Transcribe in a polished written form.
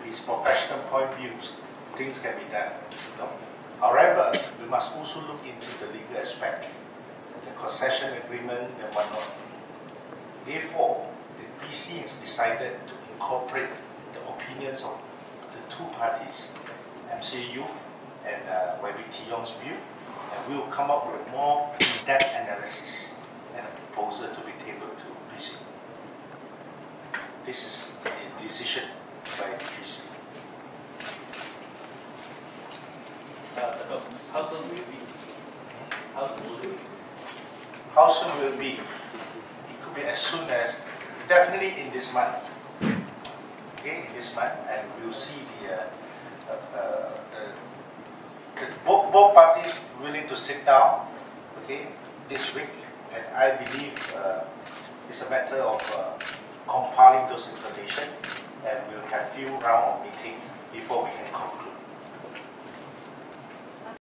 his professional point views, things can be done. You know? However, we must also look into the legal aspect, the concession agreement and whatnot. Therefore, the PC has decided to incorporate the opinions of the two parties, MCA Youth and YB Tiong's view, and we will come up with more in-depth analysis and a proposal to be tabled to PC. This is the decision by the PC. How soon will it be? How soon will it be? How soon will it be? It could be as soon as, definitely in this month. Okay, in this month, and we'll see both parties willing to sit down, okay, this week, and I believe it's a matter of compiling those information, and we'll have few round of meetings. If